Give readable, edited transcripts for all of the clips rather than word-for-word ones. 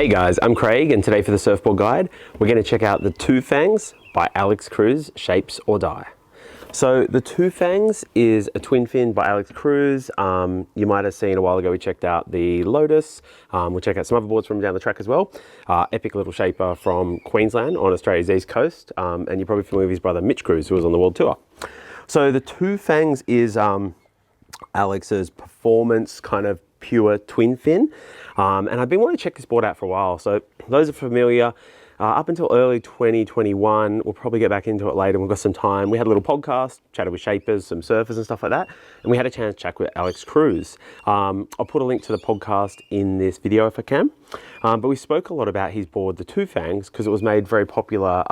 Hey guys, I'm Craig, and today for the Surfboard Guide, we're going to check out the Two Fangs by Alex Cruz, Shapes or Die. So the Two Fangs is a twin fin by Alex Cruz. You might have seen a while ago we checked out the Lotus. We'll check out some other boards from down the track as well. Epic little shaper from Queensland on Australia's east coast, and you're probably familiar with his brother Mitch Cruz, who was on the world tour. So the Two Fangs is Alex's performance kind of pure twin fin, and I've been wanting to check this board out for a while. So those are familiar, up until early 2021, we'll probably get back into it later. We've got some time. We had a little podcast, chatted with shapers, some surfers and stuff like that, and we had a chance to chat with Alex Cruz. I'll put a link to the podcast in this video if I can, but we spoke a lot about his board, the Two Fangs, because it was made very popular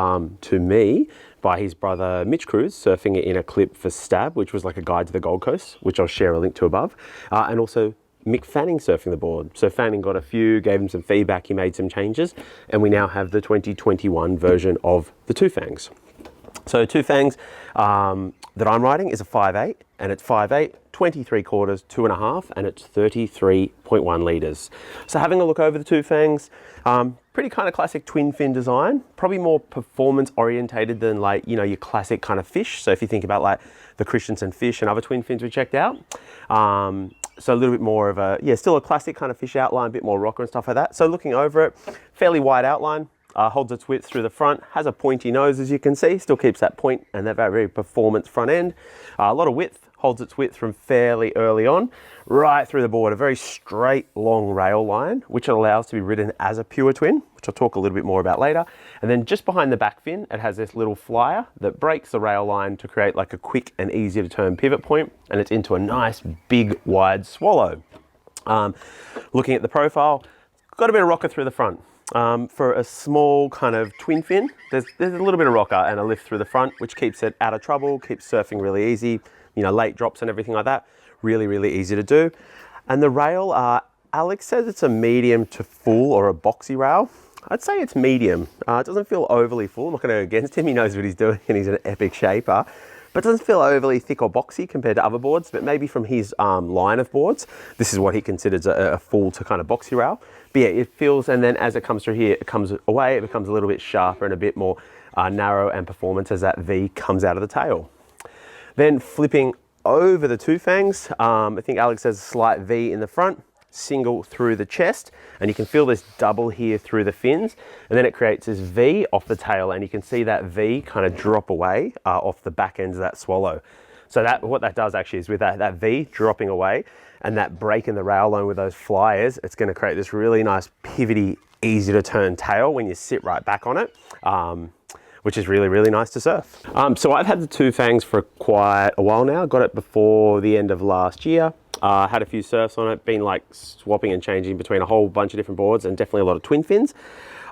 to me by his brother Mitch Cruz, surfing it in a clip for Stab, which was like a guide to the Gold Coast, which I'll share a link to above, and also Mick Fanning surfing the board. So Fanning got a few, gave him some feedback, he made some changes, and we now have the 2021 version of the Two Fangs. So Two Fangs that I'm riding is a 5.8, and it's 5.8, 23 quarters, 2.5, and it's 33.1 litres. So having a look over the Two Fangs, pretty kind of classic twin fin design, probably more performance orientated than like, you know, your classic kind of fish. So if you think about like the Christensen fish and other twin fins we checked out, so a little bit more of a, yeah, still a classic kind of fish outline, a bit more rocker and stuff like that. So looking over it, fairly wide outline, holds its width through the front, has a pointy nose as you can see, still keeps that point and that very performance front end. A lot of width, holds its width from fairly early on, right through the board, a very straight, long rail line, which it allows to be ridden as a pure twin, which I'll talk a little bit more about later. And then just behind the back fin, it has this little flyer that breaks the rail line to create like a quick and easy to turn pivot point, and it's into a nice, big, wide swallow. Looking at the profile, got a bit of rocker through the front. For a small kind of twin fin, there's a little bit of rocker and a lift through the front, which keeps it out of trouble, keeps surfing really easy, you know, late drops and everything like that. Really, really easy to do. And the rail, Alex says it's a medium to full or a boxy rail. I'd say it's medium. It doesn't feel overly full. I'm not going to go against him. He knows what he's doing and he's an epic shaper. But it doesn't feel overly thick or boxy compared to other boards, but maybe from his line of boards, this is what he considers a full to kind of boxy rail. But yeah, it feels, and then as it comes through here, it comes away, it becomes a little bit sharper and a bit more narrow and performance as that V comes out of the tail. Then flipping over the Two Fangs, I think Alex has a slight V in the front, single through the chest, and you can feel this double here through the fins, and then it creates this V off the tail, and you can see that V kind of drop away off the back ends of that swallow. So that what that does actually is with that V dropping away and that break in the rail line with those flyers, it's going to create this really nice pivoty, easy to turn tail when you sit right back on it. Which is really, really nice to surf. So I've had the Two Fangs for quite a while now. Got it before the end of last year. Had a few surfs on it, been like swapping and changing between a whole bunch of different boards and definitely a lot of twin fins.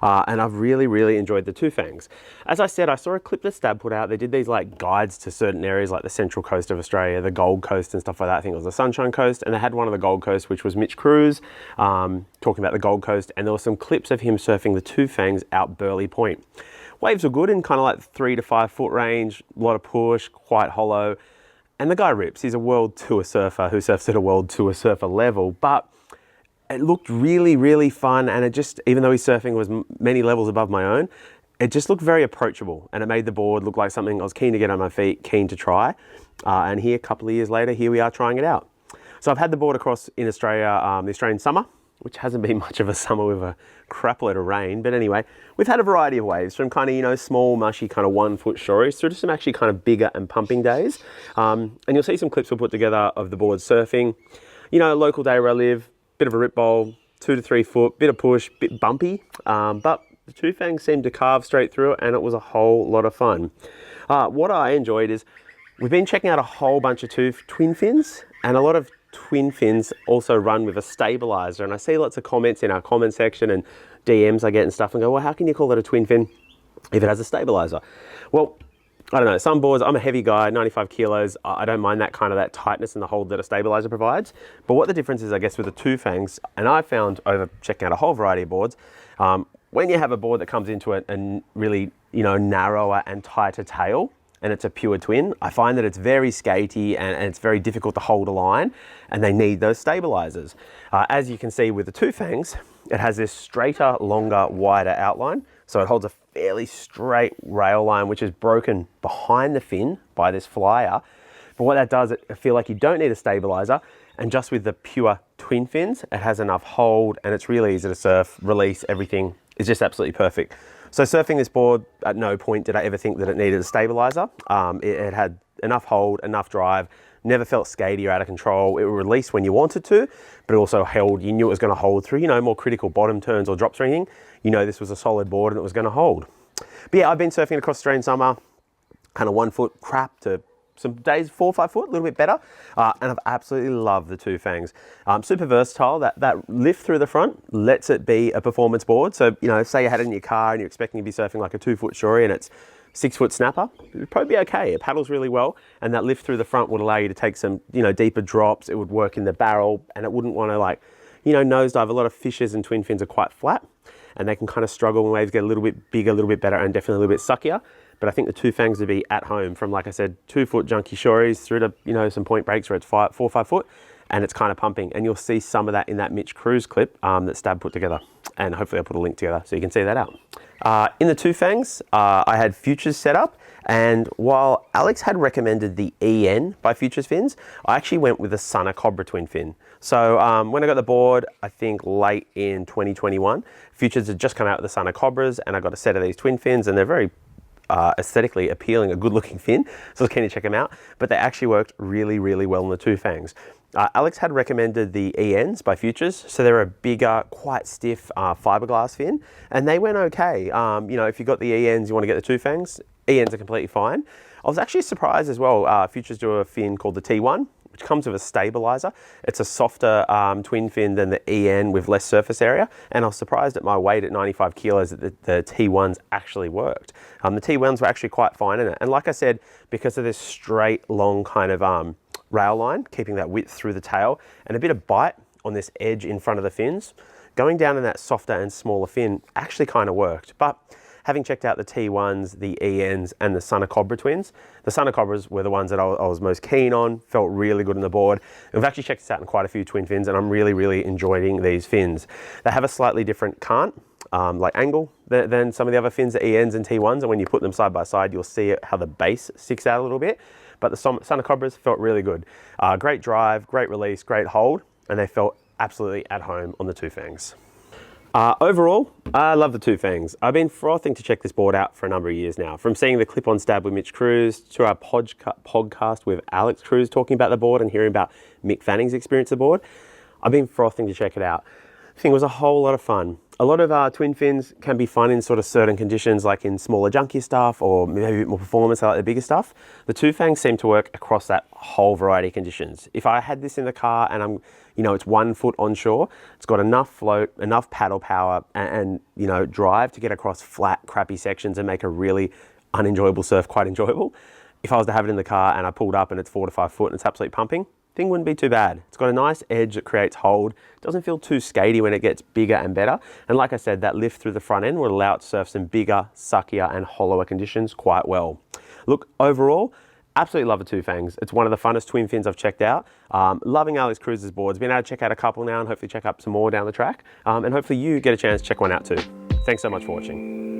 And I've really, really enjoyed the Two Fangs. As I said, I saw a clip that Stab put out. They did these like guides to certain areas like the central coast of Australia, the Gold Coast and stuff like that. I think it was the Sunshine Coast. And they had one of the Gold Coast, which was Mitch Cruz, talking about the Gold Coast. And there were some clips of him surfing the Two Fangs out Burleigh Point. Waves were good in kind of like 3 to 5 foot range, a lot of push, quite hollow. And the guy rips. He's a world tour surfer who surfs at a world tour surfer level, but it looked really, really fun. And it just, even though his surfing was many levels above my own, it just looked very approachable. And it made the board look like something I was keen to get on my feet, keen to try. And here, a couple of years later, here we are trying it out. So I've had the board across in Australia, the Australian summer, which hasn't been much of a summer with a crap load of rain. But anyway, we've had a variety of waves from kind of, you know, small, mushy, kind of 1 foot stories through to some actually kind of bigger and pumping days. And you'll see some clips we'll put together of the board surfing. You know, local day where I live, bit of a rip bowl, 2 to 3 foot, bit of push, bit bumpy. But the Two Fangs seemed to carve straight through it and it was a whole lot of fun. What I enjoyed is we've been checking out a whole bunch of twin fins, and a lot of twin fins also run with a stabilizer, and I see lots of comments in our comment section and DMs I get and stuff and go, well, how can you call it a twin fin if it has a stabilizer? Well, I don't know, some boards, I'm a heavy guy, 95 kilos, I don't mind that kind of that tightness in the hold that a stabilizer provides, but what the difference is, I guess, with the Two Fangs, and I found over checking out a whole variety of boards, when you have a board that comes into it and really, you know, narrower and tighter tail, and it's a pure twin, I find that it's very skatey and it's very difficult to hold a line, and they need those stabilizers. As you can see with the Two Fangs, It has this straighter, longer, wider outline. So it holds a fairly straight rail line, which is broken behind the fin by this flyer. But what that does, I feel like you don't need a stabilizer. And just with the pure twin fins, it has enough hold and it's really easy to surf, release, everything is just absolutely perfect. So surfing this board, at no point did I ever think that it needed a stabilizer. It had enough hold, enough drive, never felt skatey or out of control. It would release when you wanted to, but it also held, you knew it was gonna hold through, more critical bottom turns or drops or anything. This was a solid board and it was gonna hold. But yeah, I've been surfing across Australian summer, kind of 1 foot crap to some days 4 or 5 foot, a little bit better. And I've absolutely loved the Two Fangs. Super versatile. That lift through the front lets it be a performance board. So, say you had it in your car and you're expecting to be surfing like a 2 foot shorey and it's 6 foot snapper, it would probably be okay. It paddles really well. And that lift through the front would allow you to take some, deeper drops. It would work in the barrel and it wouldn't want to nosedive. A lot of fishers and twin fins are quite flat and they can kind of struggle when waves get a little bit bigger, a little bit better and definitely a little bit suckier. But I think the Two Fangs would be at home from, like I said, 2 foot junky shories through to, some point breaks where it's 4 or 5 foot and it's kind of pumping. And you'll see some of that in that Mitch Cruz clip that Stab put together. And hopefully I'll put a link together so you can see that out. In the Two Fangs, I had Futures set up. And while Alex had recommended the EN by Futures fins, I actually went with the Cobra twin fin. So when I got the board, I think late in 2021, Futures had just come out with the Cobras and I got a set of these twin fins and they're very aesthetically appealing, a good looking fin. So I was keen to check them out, but they actually worked really, really well in the Two Fangs. Alex had recommended the ENs by Futures. So they're a bigger, quite stiff fiberglass fin and they went okay. If you got the ENs, you want to get the Two Fangs, ENs are completely fine. I was actually surprised as well. Futures do a fin called the T1, which comes with a stabilizer. It's a softer twin fin than the EN with less surface area. And I was surprised at my weight at 95 kilos that the T1s actually worked. The T1s were actually quite fine in it. And like I said, because of this straight, long kind of rail line, keeping that width through the tail and a bit of bite on this edge in front of the fins, going down in that softer and smaller fin actually kind of worked. But having checked out the T1s, the ENs and the Cobra twins, the Cobras were the ones that I was most keen on, felt really good on the board. We've actually checked this out in quite a few twin fins and I'm really, really enjoying these fins. They have a slightly different cant, like angle than some of the other fins, the ENs and T1s, and when you put them side by side, you'll see how the base sticks out a little bit. But the Cobras felt really good. Great drive, great release, great hold, and they felt absolutely at home on the Two Fangs. Overall, I love the Two Fangs. I've been frothing to check this board out for a number of years now. From seeing the clip on Stab with Mitch Cruz to our podcast with Alex Cruz talking about the board and hearing about Mick Fanning's experience of the board, I've been frothing to check it out. I think it was a whole lot of fun. A lot of twin fins can be fun in sort of certain conditions, like in smaller, junkier stuff, or maybe a bit more performance, I like the bigger stuff. The Two Fangs seem to work across that whole variety of conditions. If I had this in the car and it's 1 foot onshore, it's got enough float, enough paddle power, and drive to get across flat, crappy sections and make a really unenjoyable surf quite enjoyable. If I was to have it in the car and I pulled up and it's 4 to 5 foot and it's absolutely pumping, thing wouldn't be too bad. It's got a nice edge that creates hold. It doesn't feel too skatey when it gets bigger and better. And like I said, that lift through the front end will allow it to surf some bigger, suckier and hollower conditions quite well. Look, overall, absolutely love the Two Fangs. It's one of the funnest twin fins I've checked out. Loving Alex Cruz's boards. Been able to check out a couple now and hopefully check up some more down the track. And hopefully you get a chance to check one out too. Thanks so much for watching.